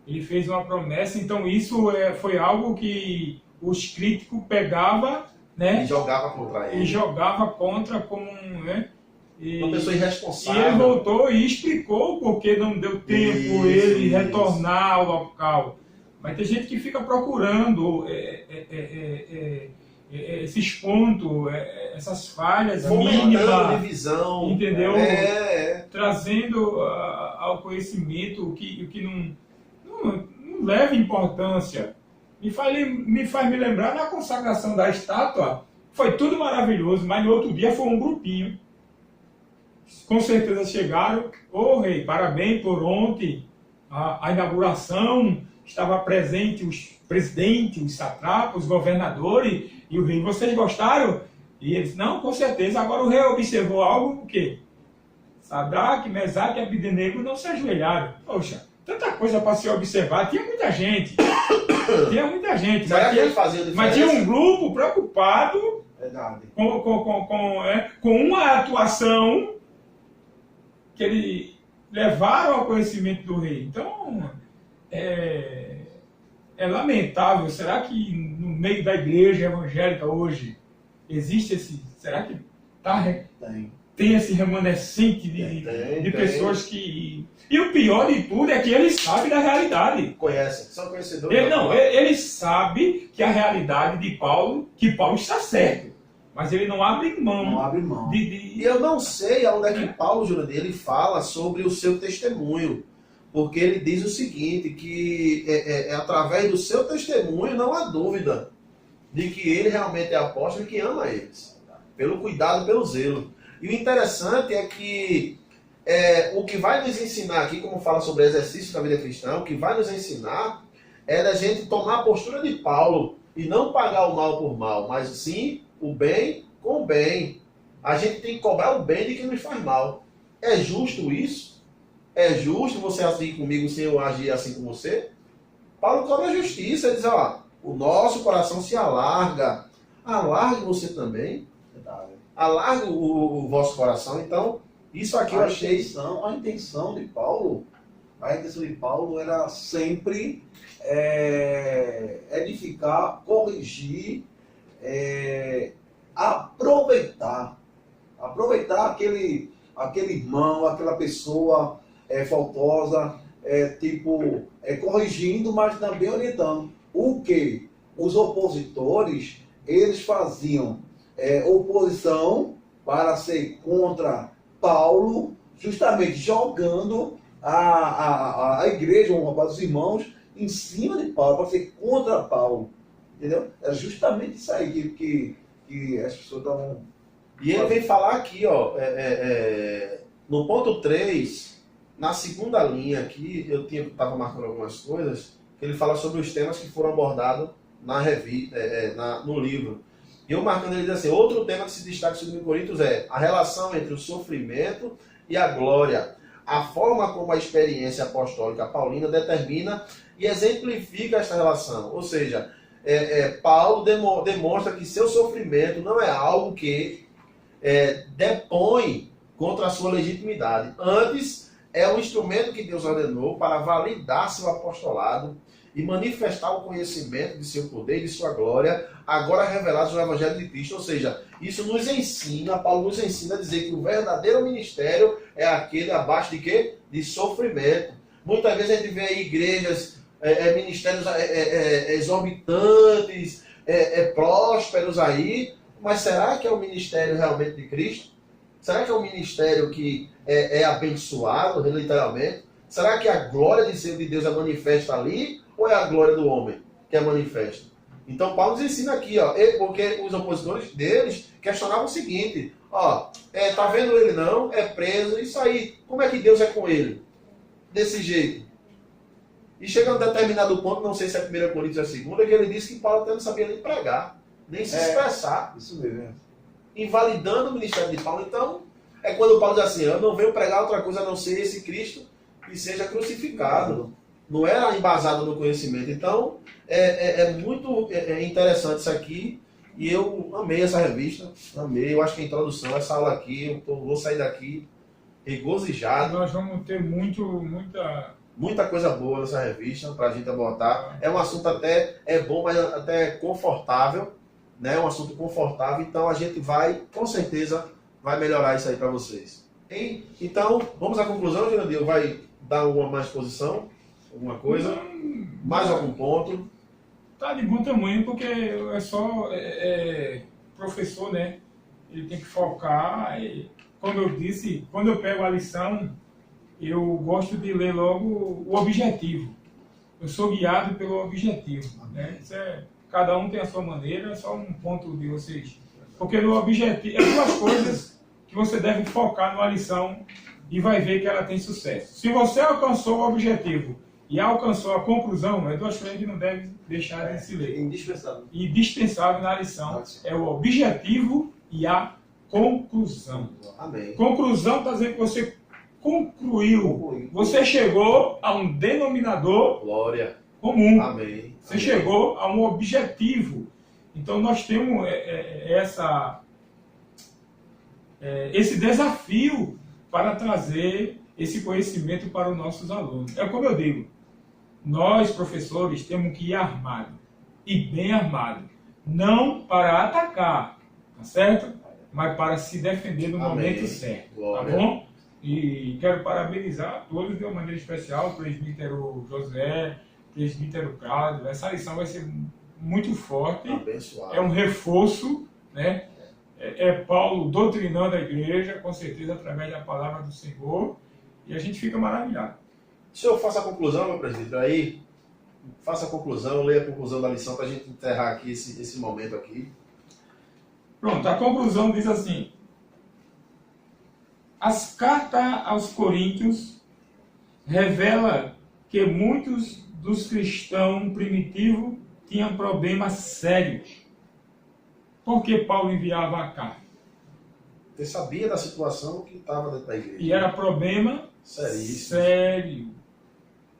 S3: Ele fez uma promessa, então isso foi algo que os críticos pegavam, né?
S1: E jogava contra ele.
S3: E jogava contra como, né?
S1: Uma pessoa irresponsável.
S3: E ele voltou e explicou porque não deu tempo ele retornar ao local. Mas tem gente que fica procurando esses pontos, essas falhas mínimas,
S1: divisão,
S3: entendeu? Trazendo ao conhecimento o que não leva importância. Me faz me lembrar na consagração da estátua, foi tudo maravilhoso, mas no outro dia foi um grupinho. Com certeza chegaram, rei, parabéns por ontem, a inauguração, estava presente os presidentes, os satrapas, os governadores, e o rei, vocês gostaram? E eles, não, com certeza. Agora o rei observou algo, o quê? Sadraque, Mesaque e Abdenego não se ajoelharam. Poxa, tanta coisa para se observar, tinha muita gente. Mas tinha um grupo preocupado com uma atuação que eles levaram ao conhecimento do rei. Então, é lamentável. Será que no meio da igreja evangélica hoje existe será que tem esse remanescente de pessoas que... E o pior de tudo é que ele sabe da realidade.
S1: São conhecedores.
S3: Ele sabe que a realidade de Paulo, que Paulo está certo. Mas ele não abre mão.
S2: Não abre mão.
S1: E eu não sei aonde é que Paulo, Jurandir, ele fala sobre o seu testemunho. Porque ele diz o seguinte, que através do seu testemunho não há dúvida de que ele realmente é apóstolo e que ama eles. Pelo cuidado, pelo zelo. E o interessante é que o que vai nos ensinar aqui, como fala sobre exercício da vida cristã, o que vai nos ensinar é da gente tomar a postura de Paulo e não pagar o mal por mal, mas sim o bem com o bem. A gente tem que cobrar o bem de quem nos faz mal. É justo isso? É justo você agir comigo sem eu agir assim com você? Paulo cobra a justiça. Ele diz, o nosso coração se alarga. Alargue você também. Alargue o vosso coração. Então, isso aqui eu achei...
S2: A intenção de Paulo era sempre edificar, corrigir, aproveitar aquele irmão, aquela pessoa faltosa, corrigindo, mas também orientando. O que os opositores, eles faziam oposição para ser contra Paulo, justamente jogando a igreja, os irmãos, em cima de Paulo, para ser contra Paulo. Entendeu? É justamente isso aí que as pessoas estavam...
S1: E ele vem falar aqui, ó, no ponto 3, na segunda linha aqui, eu estava marcando algumas coisas, que ele fala sobre os temas que foram abordados na revista, no livro. E eu marcando, ele diz assim, outro tema que se destaca em 2 Coríntios é a relação entre o sofrimento e a glória. A forma como a experiência apostólica paulina determina e exemplifica esta relação. Ou seja, Paulo demonstra que seu sofrimento não é algo que depõe contra a sua legitimidade. Antes, é um instrumento que Deus ordenou para validar seu apostolado e manifestar o conhecimento de seu poder e de sua glória, agora revelados no Evangelho de Cristo. Ou seja, isso nos ensina, Paulo nos ensina a dizer que o verdadeiro ministério é aquele abaixo de quê? De sofrimento. Muitas vezes a gente vê aí igrejas, ministérios exorbitantes, prósperos aí, mas será que é o ministério realmente de Cristo? Será que é um ministério que é abençoado, literalmente? Será que a glória de Deus é manifesta ali? Ou é a glória do homem que é manifesta? Então Paulo nos ensina aqui, ó, porque os opositores deles questionavam o seguinte, ó, tá vendo ele não? É preso, isso aí, como é que Deus é com ele? Desse jeito. E chega a um determinado ponto, não sei se é 1 Coríntios ou é 2, que ele disse que Paulo até não sabia nem pregar, nem se expressar.
S2: Isso mesmo.
S1: Invalidando o ministério de Paulo. Então, é quando Paulo diz assim, eu não venho pregar outra coisa a não ser esse Cristo que seja crucificado. Não era embasado no conhecimento. Então, é muito interessante isso aqui. E eu amei essa revista. Amei. Eu acho que a introdução, essa aula aqui, eu vou sair daqui regozijado.
S3: Nós vamos ter
S1: muita coisa boa nessa revista para a gente abordar. É um assunto até bom, mas até confortável. Né? É um assunto confortável. Então, a gente vai, com certeza, vai melhorar isso aí para vocês. Então, vamos à conclusão, Girandir. Vai dar alguma mais exposição? Alguma coisa? Mais algum ponto?
S3: Tá de bom tamanho, porque é só professor, né? Ele tem que focar. Como eu disse, quando eu pego a lição, eu gosto de ler logo o objetivo. Eu sou guiado pelo objetivo. Né? Cada um tem a sua maneira, é só um ponto de vocês. Porque no objetivo, é duas coisas que você deve focar numa lição e vai ver que ela tem sucesso. Se você alcançou o objetivo e alcançou a conclusão, é duas coisas que não deve deixar de se ler.
S2: Indispensável.
S3: Indispensável na lição é o objetivo e a conclusão.
S1: Amém.
S3: Conclusão está dizendo que você concluiu. Você chegou a um denominador
S1: glória
S3: comum.
S1: Amém.
S3: Você chegou a um objetivo. Então nós temos esse desafio para trazer esse conhecimento para os nossos alunos. É como eu digo, nós, professores, temos que ir armados, e bem armados. Não para atacar, tá certo? Mas para se defender no momento certo, tá bom? E quero parabenizar a todos de uma maneira especial, o presbítero José, o presbítero Cláudio. Essa lição vai ser muito forte,
S1: abençoado.
S3: É um reforço, né? É Paulo doutrinando a igreja, com certeza, através da palavra do Senhor, e a gente fica maravilhado.
S1: Se eu faço a conclusão, meu presbítero, aí, faça a conclusão, leia a conclusão da lição para a gente encerrar aqui esse momento aqui.
S3: Pronto, a conclusão diz assim: as cartas aos Coríntios revelam que muitos dos cristãos primitivos tinham problemas sérios. Por que Paulo enviava a carta?
S1: Ele sabia da situação que estava dentro da igreja.
S3: E era problema sério,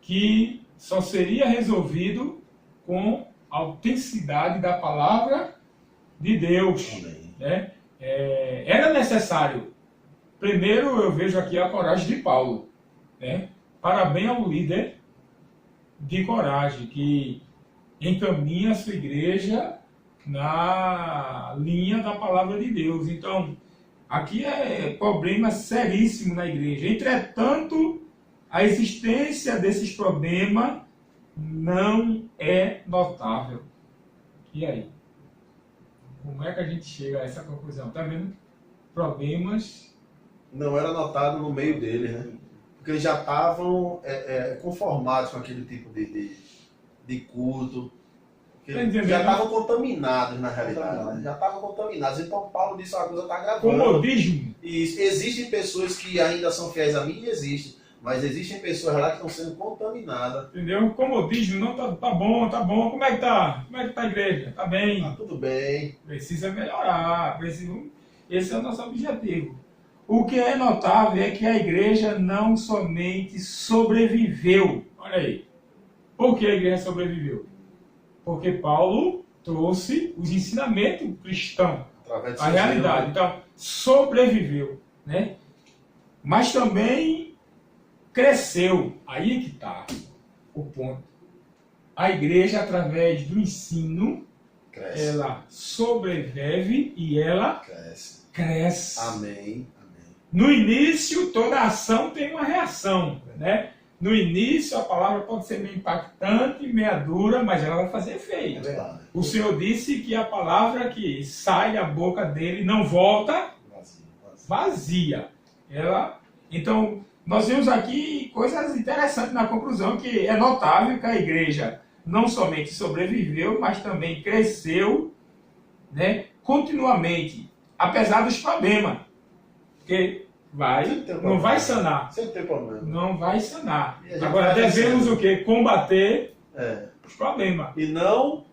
S3: que só seria resolvido com a autenticidade da palavra de Deus. Né? Era necessário. Primeiro, eu vejo aqui a coragem de Paulo. Né? Parabéns ao líder de coragem, que encaminha a sua igreja na linha da palavra de Deus. Então, aqui é problema seríssimo na igreja. Entretanto, a existência desses problemas não é notável. E aí? Como é que a gente chega a essa conclusão? Tá vendo? problemas.
S1: Não era notado no meio dele, né? Porque eles já estavam conformados com aquele tipo de culto. Já estavam contaminados, na realidade. Né? Já estavam contaminados. Então Paulo disse, a coisa está gravando.
S3: Comodismo.
S1: E existem pessoas que ainda são fiéis a mim, existem. Mas existem pessoas lá que estão sendo contaminadas.
S3: Entendeu? Comodismo, não, tá bom. Como é que tá? Como é que tá a igreja? Tá bem.
S1: Tá tudo bem.
S3: Precisa melhorar. Esse é o nosso objetivo. O que é notável é que a igreja não somente sobreviveu. Olha aí. Por que a igreja sobreviveu? Porque Paulo trouxe os ensinamentos cristãos. A realidade. Então, sobreviveu. Né? Mas também cresceu. Aí que está o ponto. A igreja, através do ensino,
S1: cresce.
S3: Ela sobrevive e ela cresce.
S1: Amém.
S3: No início, toda ação tem uma reação. Né? No início, a palavra pode ser meio impactante, meia dura, mas ela vai fazer efeito. O Senhor disse que a palavra que sai da boca dele não volta vazia. Então, nós vemos aqui coisas interessantes na conclusão, que é notável que a igreja não somente sobreviveu, mas também cresceu, né, continuamente, apesar dos problemas. Porque não vai sanar.
S1: Sempre tem problema.
S3: Não vai sanar. Agora devemos o quê? Combater os problemas.
S1: E não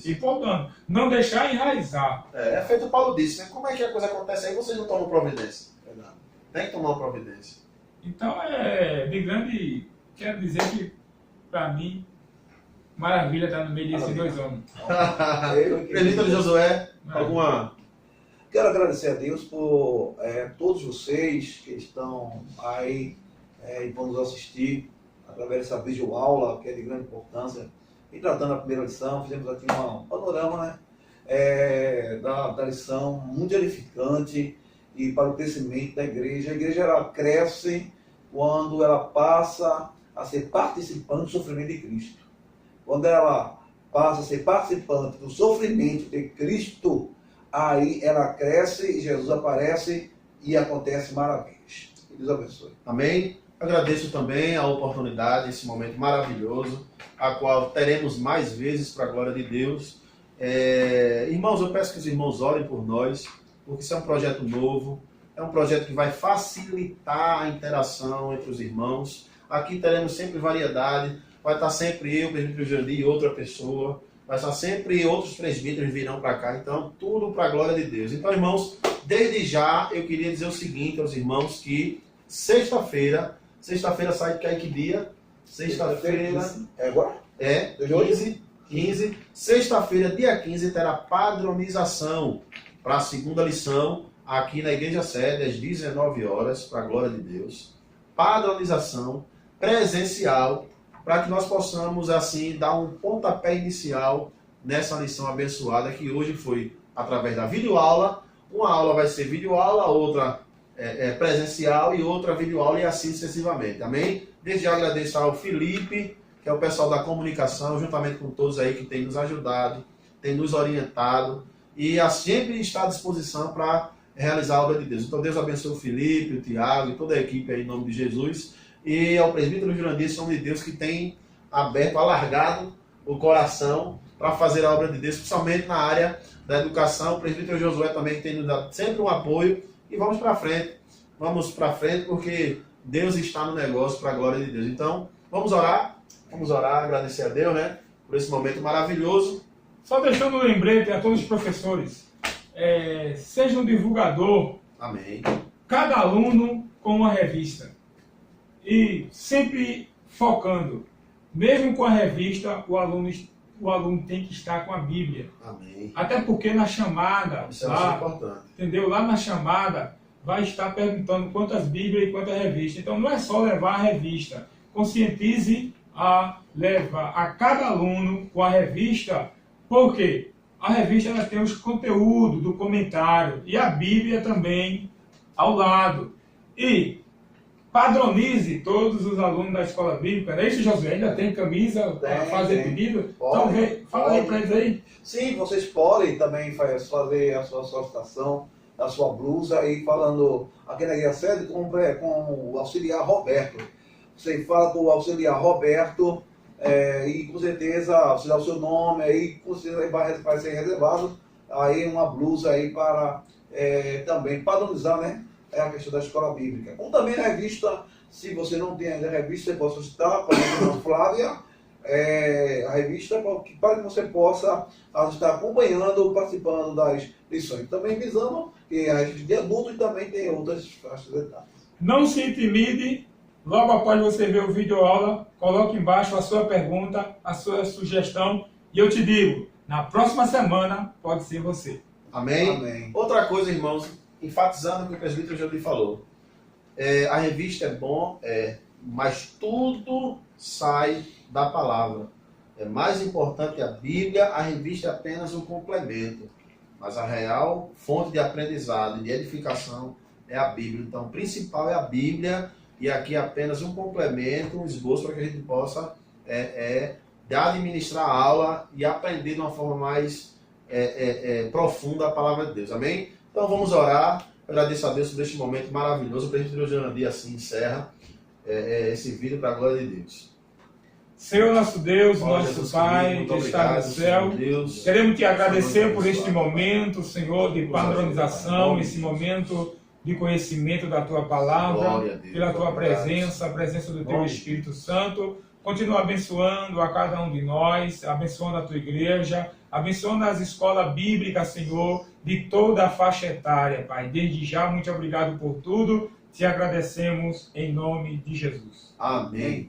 S3: Empolgando. Não deixar enraizar.
S1: É feito o Paulo disse, né? Como é que a coisa acontece aí? Vocês não tomam providência. Tem que tomar providência.
S3: Então, de grande... Quero dizer que, para mim, maravilha estar no meio desses 2 homens.
S1: Presbítero Josué, alguma...
S2: Quero agradecer a Deus por todos vocês que estão aí e vão nos assistir através dessa videoaula, que é de grande importância. E tratando a primeira lição, fizemos aqui um panorama, né, da lição muito edificante e para o crescimento da igreja. A igreja ela cresce quando ela passa a ser participante do sofrimento de Cristo. Quando ela passa a ser participante do sofrimento de Cristo, aí ela cresce e Jesus aparece e acontece maravilhas. Que Deus abençoe.
S1: Amém. Agradeço também a oportunidade, esse momento maravilhoso, a qual teremos mais vezes para a glória de Deus. Irmãos, eu peço que os irmãos orem por nós, porque isso é um projeto novo, é um projeto que vai facilitar a interação entre os irmãos. Aqui teremos sempre variedade, vai estar sempre eu, o presbítero Jandir, e outra pessoa, vai estar sempre outros presbíteros virão para cá, então tudo para a glória de Deus. Então, irmãos, desde já eu queria dizer o seguinte aos irmãos, que sexta-feira sai que dia? Sexta-feira
S2: é agora?
S1: 15. Sexta-feira, dia 15, terá padronização para a segunda lição aqui na Igreja Sede, às 19 horas, para a glória de Deus. Padronização presencial, para que nós possamos, assim, dar um pontapé inicial nessa lição abençoada, que hoje foi através da videoaula. Uma aula vai ser videoaula, outra presencial e outra videoaula, e assim sucessivamente. Amém? Desde já agradeço ao Felipe, que é o pessoal da comunicação, juntamente com todos aí que tem nos ajudado, tem nos orientado, e sempre está à disposição para realizar a obra de Deus. Então Deus abençoe o Felipe, o Tiago e toda a equipe aí, em nome de Jesus. E ao presbítero Jurandir, em nome de Deus, que tem aberto, alargado o coração para fazer a obra de Deus, principalmente na área da educação. O presbítero Josué também tem nos dado sempre um apoio. E vamos para frente, porque Deus está no negócio para a glória de Deus. Então, vamos orar, agradecer a Deus, né, por esse momento maravilhoso.
S3: Só deixando um lembrete a todos os professores, seja um divulgador.
S1: Amém.
S3: Cada aluno com uma revista. E sempre focando, mesmo com a revista, o aluno tem que estar com a Bíblia.
S1: Amém.
S3: Até porque na chamada,
S1: isso é importante.
S3: Entendeu? Lá na chamada vai estar perguntando quantas Bíblias e quantas revistas. Então não é só levar a revista. Conscientize a levar a cada aluno com a revista, porque a revista ela tem os conteúdos do comentário e a Bíblia também ao lado. E padronize todos os alunos da escola bíblica. Não é isso, Josué? Ainda tem camisa para fazer pedido? Então, fala aí para eles aí.
S2: Sim, vocês podem também fazer a sua solicitação da sua blusa e falando aqui na Guia Sede com o auxiliar Roberto. Você fala com o auxiliar Roberto e com certeza você dá o seu nome, aí com certeza vai ser reservado aí uma blusa aí para também padronizar, né? É a questão da escola bíblica. Como também a revista, se você não tem ainda a revista, você pode solicitar para a irmã Flávia, a revista, para que você possa estar acompanhando, participando das lições. Também visando que a revista de adulto e também tem outras faixas etapas.
S3: Não se intimide, logo após você ver o vídeo aula, coloque embaixo a sua pergunta, a sua sugestão, e eu te digo, na próxima semana pode ser você.
S1: Amém?
S2: Amém.
S1: Outra coisa, irmãos, enfatizando o que o presbítero já lhe falou. A revista é bom, mas tudo sai da palavra. É mais importante que a Bíblia, a revista é apenas um complemento. Mas a real fonte de aprendizado e de edificação é a Bíblia. Então, o principal é a Bíblia, e aqui é apenas um complemento, um esboço para que a gente possa administrar a aula e aprender de uma forma mais profunda a palavra de Deus. Amém? Então vamos orar. Agradeço a Deus por este momento maravilhoso. O presbítero Jandir assim encerra esse vídeo para a glória de Deus.
S3: Senhor nosso Deus,
S1: Ó,
S3: nosso
S1: Jesus
S3: Pai
S1: querido,
S3: que
S1: muito
S3: está no
S1: obrigado,
S3: céu,
S1: Senhor Deus.
S3: queremos te agradecer por este
S1: Senhor,
S3: momento, Senhor, de padronização, esse momento de conhecimento da Tua palavra,
S1: Glória a Deus,
S3: pela Tua
S1: obrigado.
S3: presença, a presença do Teu
S1: Glória.
S3: Espírito Santo. Continua abençoando a cada um de nós, abençoando a Tua igreja, abençoando as escolas bíblicas, Senhor, de toda a faixa etária, Pai. Desde já, muito obrigado por tudo. Te agradecemos em nome de Jesus.
S1: Amém.